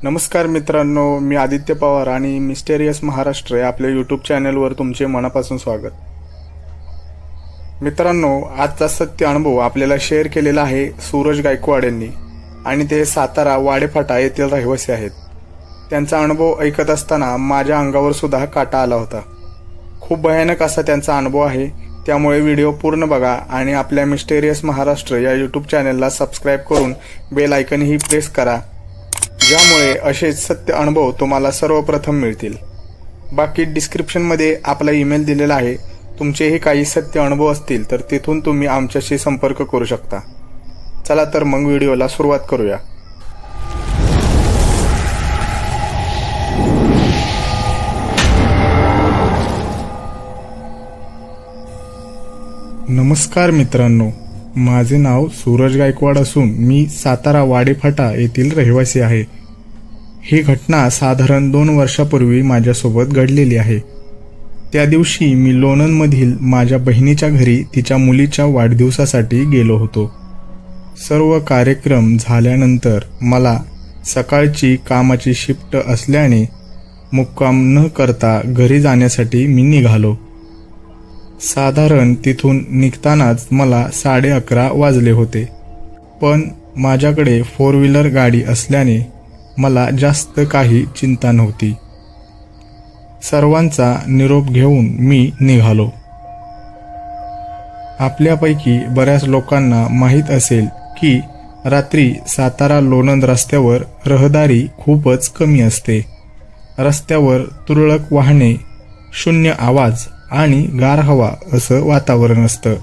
नमस्कार मित्रांनो, मी आदित्य पवार आणि मिस्टेरियस महाराष्ट्र या आपल्या यूट्यूब चॅनलवर तुमचे मनापासून स्वागत. मित्रांनो, आजचा सत्य अनुभव आपल्याला शेअर केलेला आहे सूरज गायकवाड यांनी आणि ते सातारा वाडेफाटा येथील रहिवासी आहेत. त्यांचा अनुभव ऐकत असताना माझ्या अंगावर सुद्धा काटा आला होता. खूप भयानक असा त्यांचा अनुभव आहे. त्यामुळे व्हिडिओ पूर्ण बघा आणि आपल्या मिस्टेरियस महाराष्ट्र या यूट्यूब चॅनलला सबस्क्राईब करून बेल आयकनही प्रेस करा, ज्यामुळे असेच सत्य अनुभव तुम्हाला सर्वप्रथम मिळतील. बाकी डिस्क्रिप्शनमध्ये आपला ईमेल दिलेला आहे. तुमचेही काही सत्य अनुभव असतील तर तिथून तुम्ही आमच्याशी संपर्क करू शकता. चला तर मग व्हिडिओला सुरुवात करूया. नमस्कार मित्रांनो, माझे नाव सूरज गायकवाड असून मी सातारा वाडेफाटा येथील रहिवासी आहे. ही घटना साधारण 2 वर्षापूर्वी माझ्यासोबत घडलेली आहे. त्या दिवशी मी लोणंदमधील माझ्या बहिणीच्या घरी तिच्या मुलीच्या वाढदिवसासाठी गेलो होतो. सर्व कार्यक्रम झाल्यानंतर मला सकाळची कामाची शिफ्ट असल्याने मुक्काम न करता घरी जाण्यासाठी मी निघालो. साधारण तिथून निघतानाच मला 11:30 वाजले होते. पण माझ्याकडे 4 व्हीलर गाडी असल्याने मला जास्त काही चिंता नव्हती. सर्वांचा निरोप घेऊन मी निघालो. आपल्यापैकी बऱ्याच लोकांना माहीत असेल की रात्री सातारा लोणंद रस्त्यावर रहदारी खूपच कमी असते. रस्त्यावर तुरळक वाहने, शून्य आवाज आणि गार हवा असं वातावरण असतं.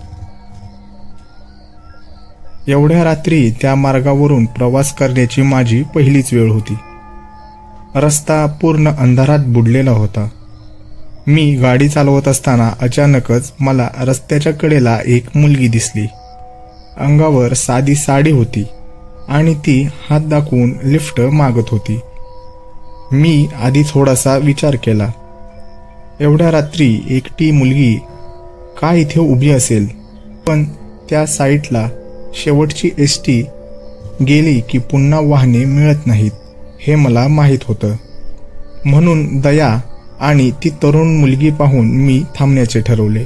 एवढ्या रात्री त्या मार्गावरून प्रवास करण्याची माझी पहिलीच वेळ होती. रस्ता पूर्ण अंधारात बुडलेला होता. मी गाडी चालवत असताना अचानकच मला रस्त्याच्या कडेला एक मुलगी दिसली. अंगावर साधी साडी होती आणि ती हात दाखवून लिफ्ट मागत होती. मी आधी थोडासा विचार केला, एवढ्या रात्री एकटी मुलगी का इथे उभी असेल? पण त्या साईडला शेवटची एसटी गेली की पुन्हा वाहने मिळत नाहीत हे मला माहीत होतं. म्हणून दया आणि ती तरुण मुलगी पाहून मी थांबण्याचे ठरवले.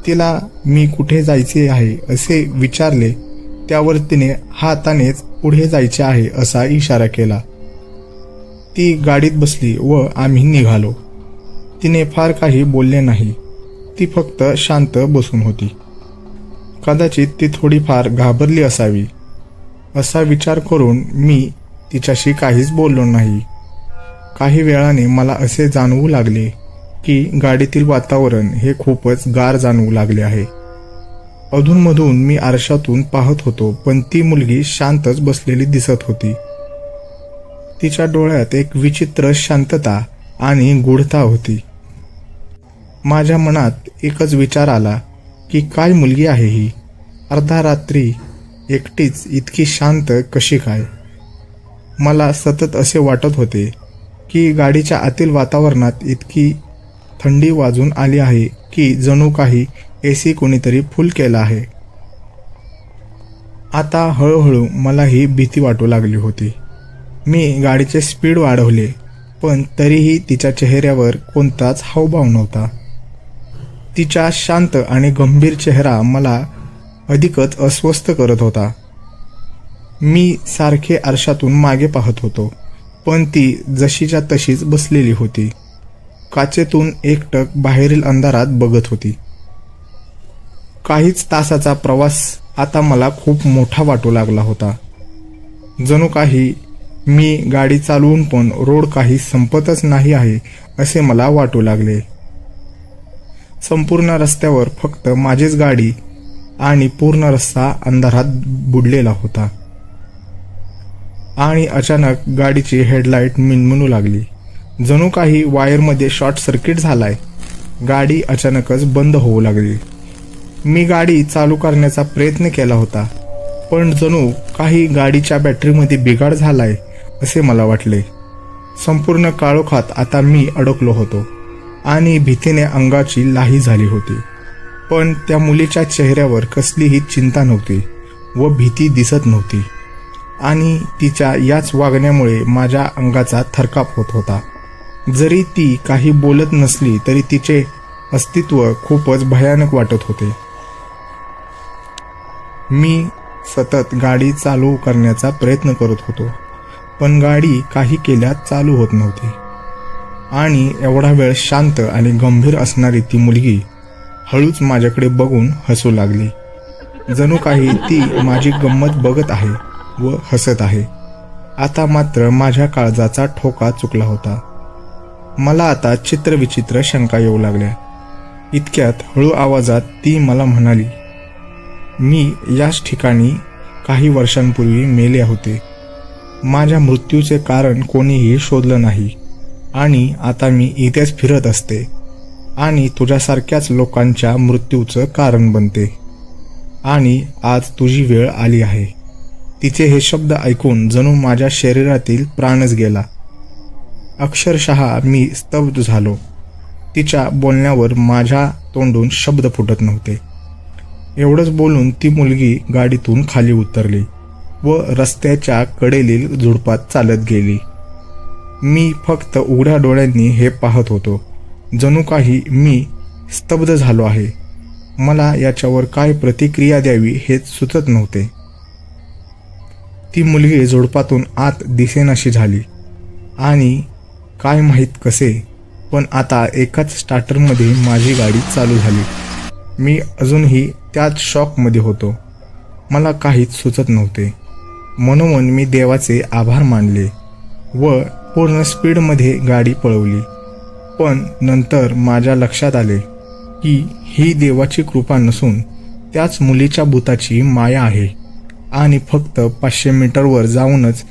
तिला मी कुठे जायचे आहे असे विचारले. त्यावर तिने हातानेच पुढे जायचे आहे असा इशारा केला. ती गाडीत बसली व आम्ही निघालो. तिने फार काही बोलले नाही. ती फक्त शांत बसून होती. कदाचित ती थोडीफार घाबरली असावी असा विचार करून मी तिच्याशी काहीच बोललो नाही. काही वेळाने मला असे जाणवू लागले की गाडीतील वातावरण हे खूपच गार जाणवू लागले आहे. अधूनमधून मी आरशातून पाहत होतो, पण ती मुलगी शांतच बसलेली दिसत होती. तिच्या डोळ्यात एक विचित्र शांतता आणि गूढता होती. माझ्या मनात एकच विचार आला की काय मुलगी आहे ही? अर्ध्या रात्री एकटीच इतकी शांत कशी काय? मला सतत असे वाटत होते की गाडीच्या आतील वातावरणात इतकी थंडी वाजून आली आहे की जणू काही एसी कोणीतरी फुल केला आहे. आता हळूहळू मला ही भीती वाटू लागली होती. मी गाडीचे स्पीड वाढवले, पण तरीही तिच्या चेहऱ्यावर कोणताच हावभाव नव्हता. तिचा शांत आणि गंभीर चेहरा मला अधिकच अस्वस्थ करत होता. मी सारखे आरशातून मागे पाहत होतो, पण ती जशीच्या तशीच बसलेली होती. काचेतून एकटक बाहेरील अंधारात बघत होती. काहीच तासाचा प्रवास आता मला खूप मोठा वाटू लागला होता. जणू काही मी गाडी चालवून पण रोड काही संपतच नाही आहे असे मला वाटू लागले. संपूर्ण रस्त्यावर फक्त माझीच गाडी आणि पूर्ण रस्ता अंधारात बुडलेला होता. आणि अचानक गाडीची हेडलाईट मिणमिणू लागली. जणू काही वायरमध्ये शॉर्ट सर्किट झालाय. गाडी अचानकच बंद होऊ लागली. मी गाडी चालू करण्याचा प्रयत्न केला होता, पण जणू काही गाडीच्या बॅटरीमध्ये बिघाड झालाय असे मला वाटले. संपूर्ण काळोखात आता मी अडकलो होतो आणि भीतीने अंगाची लाही झाली होती. पण त्या मुलीच्या चेहऱ्यावर कसलीही चिंता नव्हती व भीती दिसत नव्हती. आणि तिच्या याच वागण्यामुळे माझ्या अंगाचा थरकाप होत होता. जरी ती काही बोलत नसली तरी तिचे अस्तित्व खूपच भयानक वाटत होते. मी सतत गाडी चालू करण्याचा प्रयत्न करत होतो, पण गाडी काही केल्या चालू होत नव्हती. आणि एवढा वेळ शांत आणि गंभीर असणारी ती मुलगी हळूच माझ्याकडे बघून हसू लागली. जणू काही ती माझी गंमत बघत आहे व हसत आहे. आता मात्र माझ्या काळजाचा ठोका चुकला होता. मला आता चित्रविचित्र शंका येऊ लागल्या. इतक्यात हळू आवाजात ती मला म्हणाली, मी याच ठिकाणी काही वर्षांपूर्वी मेले होते. माझ्या मृत्यूचे कारण कोणीही शोधलं नाही आणि आता मी इथेच फिरत असते आणि तुझ्यासारख्याच लोकांच्या मृत्यूचं कारण बनते. आणि आज तुझी वेळ आली आहे. तिचे हे शब्द ऐकून जणू माझ्या शरीरातील प्राणच गेला. अक्षरशः मी स्तब्ध झालो. तिच्या बोलण्यावर माझ्या तोंडून शब्द फुटत नव्हते. एवढंच बोलून ती मुलगी गाडीतून खाली उतरली व रस्त्याच्या कडेलील झुडपात चालत गेली. मी फक्त उघड्या डोळ्यांनी हे पाहत होतो. जणू काही मी स्तब्ध झालो आहे. मला याच्यावर काय प्रतिक्रिया द्यावी हेच सुचत नव्हते. ती मुलगी झुडपातून आत दिसेनाशी झाली आणि काय माहीत कसे, पण आता एकाच स्टार्टरमध्ये माझी गाडी चालू झाली. मी अजूनही त्याच शॉकमध्ये होतो. मला काहीच सुचत नव्हते. मनोमन मी देवाचे आभार मानले व पूर्ण स्पीडमध्ये गाडी पळवली. पण नंतर माझ्या लक्षात आले की ही देवाची कृपा नसून त्याच मुलीच्या भूताची माया आहे आणि फक्त 500 मीटरवर जाऊनच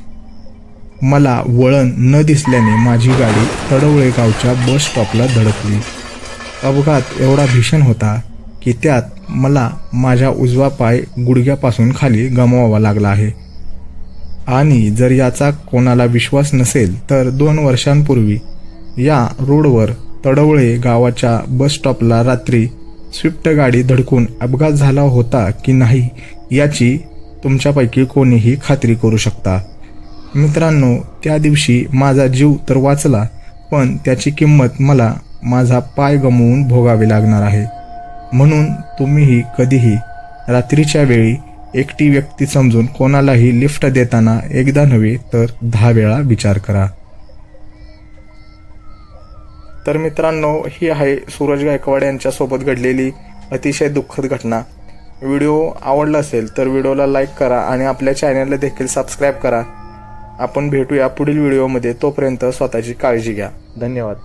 मला वळण न दिसल्याने माझी गाडी तडवळे गावच्या बस स्टॉपला धडकली. अपघात एवढा भीषण होता की त्यात मला माझा उजवा पाय गुडघ्यापासून खाली गमवावा लागला आहे. आणि जर याचा कोणाला विश्वास नसेल तर 2 वर्षांपूर्वी या रोडवर तडवळे गावाच्या बस स्टॉपला रात्री स्विफ्ट गाडी धडकून अपघात झाला होता की नाही याची तुमच्यापैकी कोणीही खात्री करू शकता. मित्रांनो, त्या दिवशी माझा जीव तर वाचला, पण त्याची किंमत मला माझा पाय गमावून भोगावी लागणार आहे. म्हणून तुम्हीही कधीही रात्रीच्या वेळी एकटी व्यक्ती समजून कोणालाही लिफ्ट देताना एकदा नव्हे तर 10 वेळा विचार करा. तर मित्रांनो, ही आहे सूरज गायकवाड यांच्यासोबत घडलेली अतिशय दुःखद घटना. व्हिडिओ आवडला असेल तर व्हिडिओला लाईक करा आणि आपल्या चॅनलला देखील सबस्क्राईब करा. आपण भेटूया पुढील व्हिडिओमध्ये. तोपर्यंत स्वतःची काळजी घ्या. धन्यवाद.